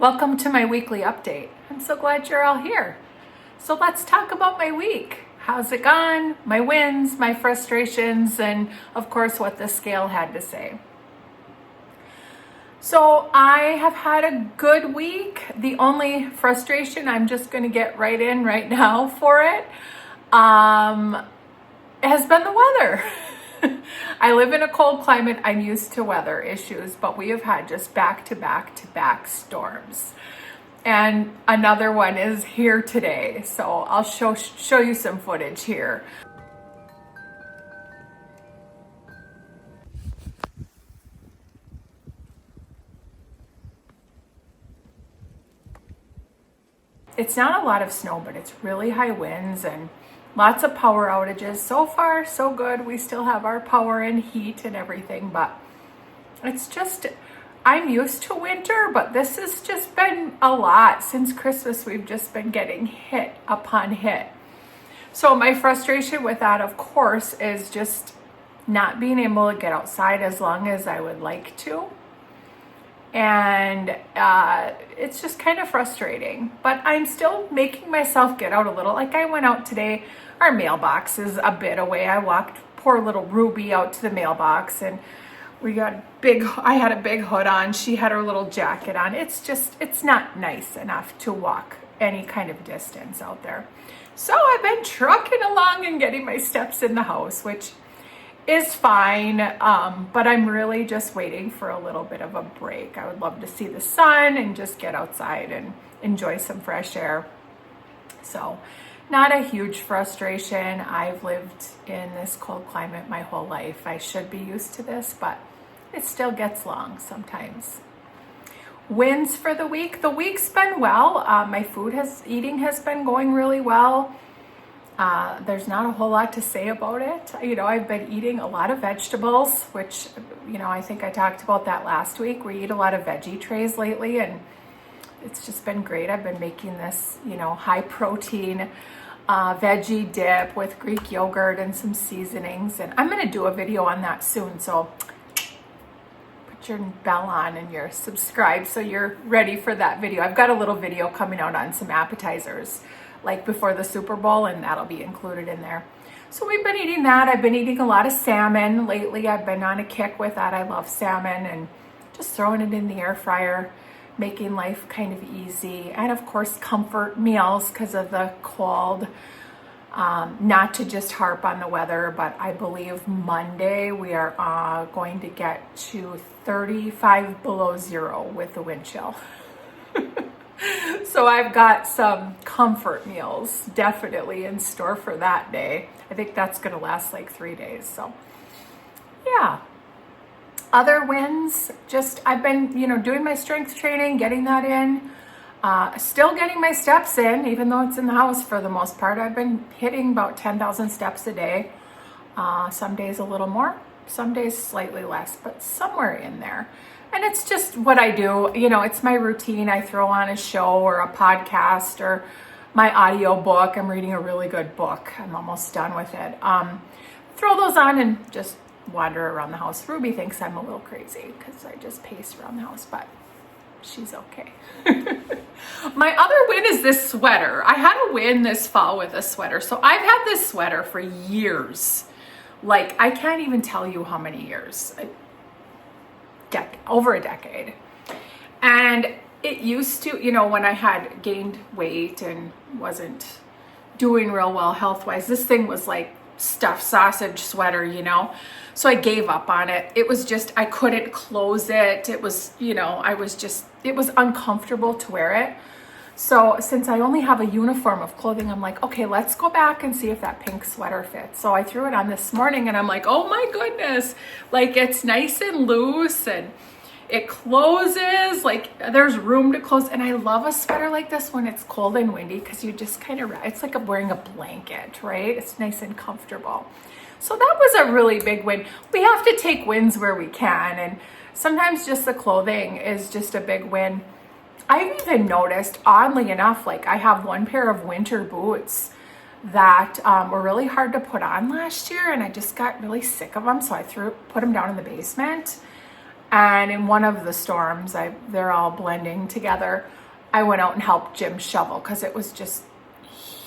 Welcome to my weekly update. I'm so glad you're all here. So let's talk about my week. How's it gone? My wins, my frustrations, and of course what the scale had to say. So I have had a good week. The only frustration, I'm just going to get right in right now for it, has been the weather. I live in a cold climate. I'm used to weather issues, but we have had just back to back storms. And another one is here today. So I'll show you some footage here. It's not a lot of snow, but it's really high winds and lots of power outages. So far, so good. We still have our power and heat and everything, but it's just, I'm used to winter, but this has just been a lot. Since Christmas, we've just been getting hit upon hit. So my frustration with that, of course, is just not being able to get outside as long as I would like to. And it's just kind of frustrating, but I'm still making myself get out a little. Like I went out today, our mailbox is a bit away. I walked poor little Ruby out to the mailbox, and I had a big hood on. She had her little jacket on. It's not nice enough to walk any kind of distance out there. So I've been trucking along and getting my steps in the house, which is fine, but I'm really just waiting for a little bit of a break. I would love to see the sun and just get outside and enjoy some fresh air. So not a huge frustration. I've lived in this cold climate my whole life. I should be used to this, but it still gets long sometimes. Wins for the week. The week's been well. My eating has been going really well. There's not a whole lot to say about it. I've been eating a lot of vegetables, which, I think I talked about that last week. We eat a lot of veggie trays lately, and it's just been great. I've been making this, high protein veggie dip with Greek yogurt and some seasonings. And I'm going to do a video on that soon. So put your bell on and you're subscribed so you're ready for that video. I've got a little video coming out on some appetizers like before the Super Bowl, and that'll be included in there. So we've been eating that. I've been eating a lot of salmon lately. I've been on a kick with that. I love salmon, and just throwing it in the air fryer, making life kind of easy. And of course, comfort meals because of the cold. Not to just harp on the weather, but I believe Monday we are going to get to 35 below zero with the wind chill. So I've got some comfort meals definitely in store for that day. I think that's going to last like 3 days. So yeah. Other wins, I've been, doing my strength training, getting that in, still getting my steps in, even though it's in the house for the most part. I've been hitting about 10,000 steps a day. Some days a little more, some days slightly less, but somewhere in there. And it's just what I do. It's my routine. I throw on a show or a podcast or my audio book. I'm reading a really good book. I'm almost done with it. Throw those on and just wander around the house. Ruby thinks I'm a little crazy because I just pace around the house, but she's okay. My other win is this sweater. I had a win this fall with a sweater. So I've had this sweater for years. Like, I can't even tell you how many years. Over a decade. And it used to, when I had gained weight and wasn't doing real well health-wise, this thing was like stuffed sausage sweater, so I gave up on it. It was just, I couldn't close it. It was, it was uncomfortable to wear it. So since I only have a uniform of clothing, I'm like, okay, let's go back and see if that pink sweater fits. So I threw it on this morning and I'm like, oh my goodness, like it's nice and loose and it closes, like there's room to close. And I love a sweater like this when it's cold and windy because you just kind of, it's like wearing a blanket, right? It's nice and comfortable. So that was a really big win. We have to take wins where we can. And sometimes just the clothing is just a big win. I've even noticed, oddly enough, like I have one pair of winter boots that were really hard to put on last year, and I just got really sick of them, so I put them down in the basement. And in one of the storms, they're all blending together, I went out and helped Jim shovel because it was just,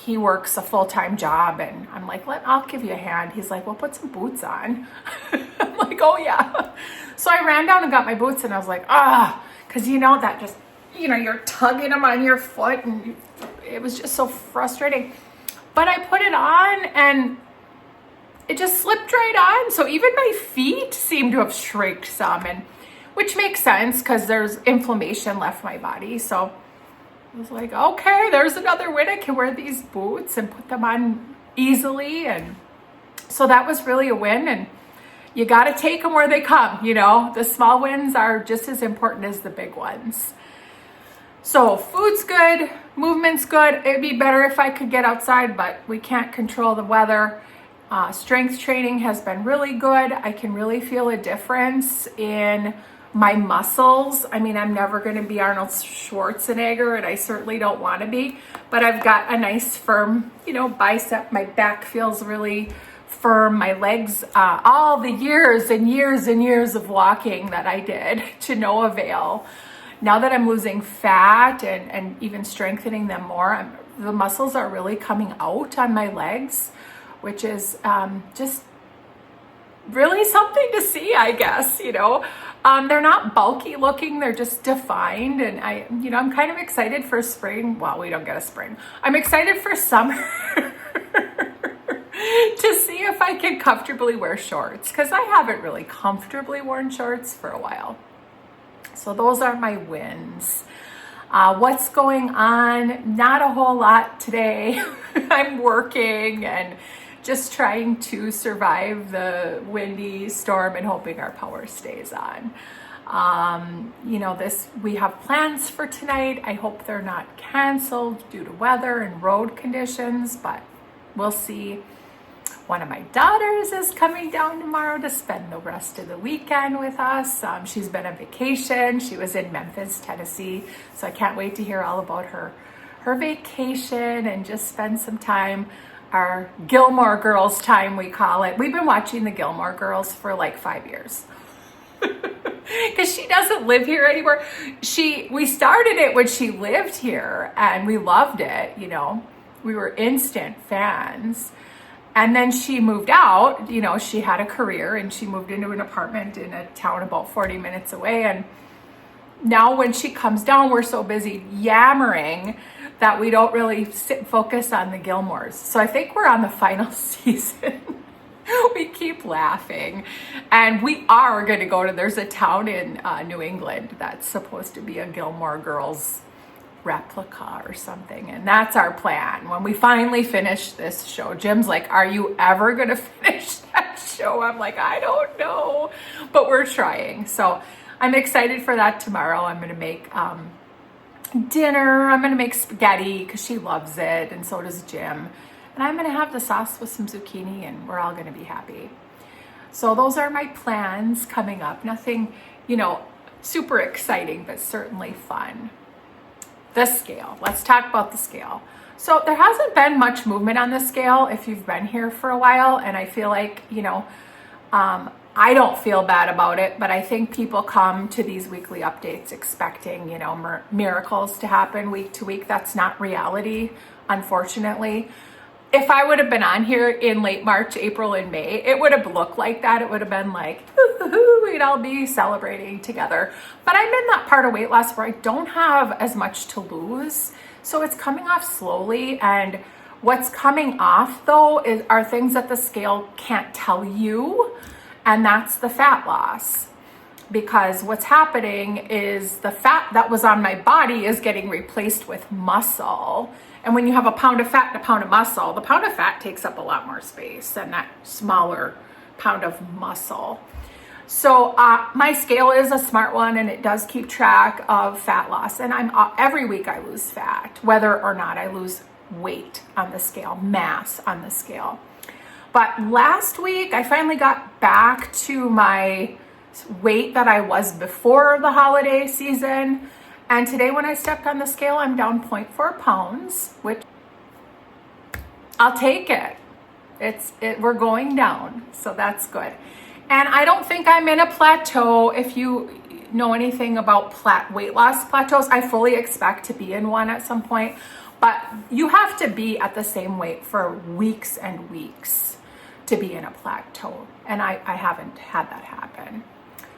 he works a full-time job, and I'm like, I'll give you a hand. He's like, well, put some boots on. I'm like, oh yeah. So I ran down and got my boots, and I was like, because that just, you're tugging them on your foot, and it was just so frustrating. But I put it on, and it just slipped right on. So even my feet seem to have shrinked some, and which makes sense because there's inflammation left my body. So I was like, okay, there's another win. I can wear these boots and put them on easily. And so that was really a win. And you got to take them where they come. The small wins are just as important as the big ones. So food's good, movement's good. It'd be better if I could get outside, but we can't control the weather. Strength training has been really good. I can really feel a difference in my muscles. I mean, I'm never going to be Arnold Schwarzenegger, and I certainly don't want to be, but I've got a nice firm, bicep. My back feels really firm. My legs, all the years and years and years of walking that I did to no avail. Now that I'm losing fat and even strengthening them more, the muscles are really coming out on my legs, which is just really something to see, I guess. They're not bulky looking, they're just defined, and I'm kind of excited for spring. Well, we don't get a spring. I'm excited for summer to see if I can comfortably wear shorts, because I haven't really comfortably worn shorts for a while. So those are my wins. What's going on? Not a whole lot today. I'm working and just trying to survive the windy storm and hoping our power stays on. We have plans for tonight. I hope they're not canceled due to weather and road conditions, but we'll see. One of my daughters is coming down tomorrow to spend the rest of the weekend with us. She's been on vacation. She was in Memphis, Tennessee, so I can't wait to hear all about her vacation and just spend some time. Our Gilmore Girls time, we call it. We've been watching the Gilmore Girls for like 5 years. Because she doesn't live here anymore. We started it when she lived here, and we loved it, We were instant fans. And then she moved out, she had a career, and she moved into an apartment in a town about 40 minutes away. And now when she comes down, we're so busy yammering that we don't really focus on the Gilmores. So I think we're on the final season. We keep laughing. And we are going to there's a town in New England that's supposed to be a Gilmore Girls replica or something, and that's our plan when we finally finish this show. Jim's like, are you ever gonna finish that show? I'm like, I don't know, but we're trying. So I'm excited for that tomorrow. I'm gonna make dinner. I'm gonna make spaghetti because she loves it, and so does Jim, and I'm gonna have the sauce with some zucchini, and we're all gonna be happy. So those are my plans coming up. Nothing super exciting, but certainly fun. The scale. Let's talk about the scale. So there hasn't been much movement on the scale if you've been here for a while, and I feel like, I don't feel bad about it, but I think people come to these weekly updates expecting, miracles to happen week to week. That's not reality, unfortunately. If I would have been on here in late March, April, and May, it would have looked like that. It would have been like, we'd all be celebrating together. But I'm in that part of weight loss where I don't have as much to lose. So it's coming off slowly. And what's coming off, though, are things that the scale can't tell you. And that's the fat loss. Because what's happening is the fat that was on my body is getting replaced with muscle. And when you have a pound of fat and a pound of muscle, the pound of fat takes up a lot more space than that smaller pound of muscle. So my scale is a smart one, and it does keep track of fat loss. And every week I lose fat, whether or not I lose weight on the scale, mass on the scale. But last week I finally got back to my weight that I was before the holiday season. And today when I stepped on the scale, I'm down 0.4 pounds, which I'll take it. We're going down, so that's good. And I don't think I'm in a plateau. If you know anything about weight loss plateaus, I fully expect to be in one at some point. But you have to be at the same weight for weeks and weeks to be in a plateau. And I haven't had that happen.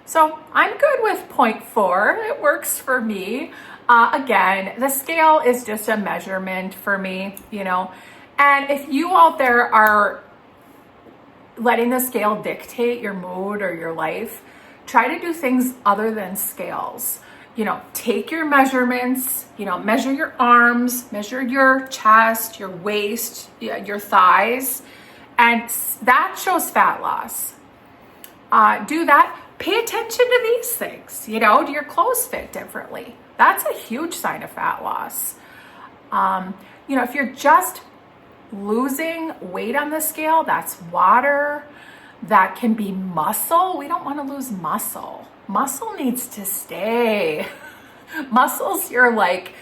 So I'm good with 0.4. It works for me. Again, the scale is just a measurement for me, you know. And if you out there are letting the scale dictate your mood or your life, try to do things other than scales. You know, take your measurements, you know, measure your arms, measure your chest, your waist, your thighs, and that shows fat loss. Do that. Pay attention to these things. You know, do your clothes fit differently? That's a huge sign of fat loss. You know, if you're just losing weight on the scale, that's water. That can be muscle. We don't want to lose muscle. Muscle needs to stay. Muscle's your like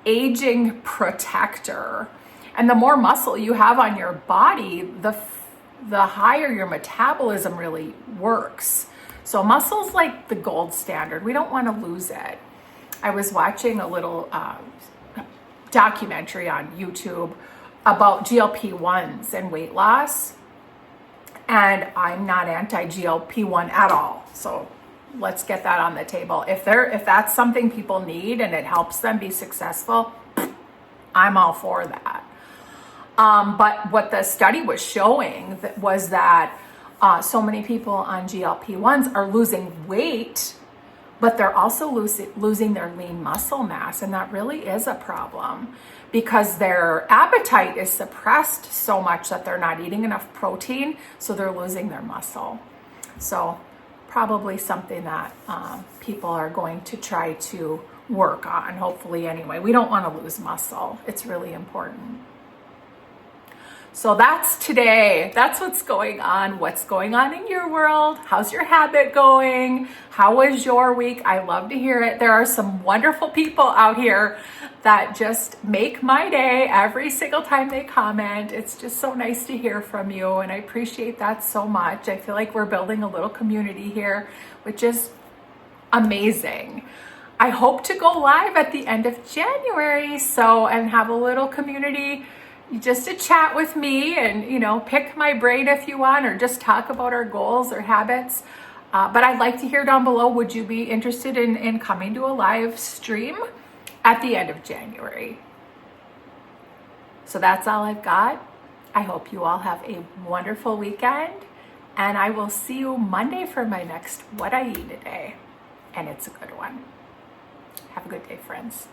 aging protector. And the more muscle you have on your body, the higher your metabolism really works. So muscle's like the gold standard. We don't want to lose it. I was watching a little documentary on YouTube about GLP-1s and weight loss. And I'm not anti-GLP-1 at all. So let's get that on the table. If that's something people need and it helps them be successful, I'm all for that. But what the study was showing was that so many people on GLP-1s are losing weight, but they're also losing their lean muscle mass. And that really is a problem because their appetite is suppressed so much that they're not eating enough protein. So they're losing their muscle. So probably something that people are going to try to work on, hopefully anyway. We don't want to lose muscle. It's really important. So that's today. That's what's going on. What's going on in your world? How's your habit going? How was your week? I love to hear it. There are some wonderful people out here that just make my day every single time they comment. It's just so nice to hear from you, and I appreciate that so much. I feel like we're building a little community here, which is amazing. I hope to go live at the end of January, and have a little community just to chat with me and, you know, pick my brain if you want, or just talk about our goals or habits. But I'd like to hear down below, would you be interested in coming to a live stream at the end of January? So that's all I've got. I hope you all have a wonderful weekend, and I will see you Monday for my next What I Eat Today. And it's a good one. Have a good day, friends.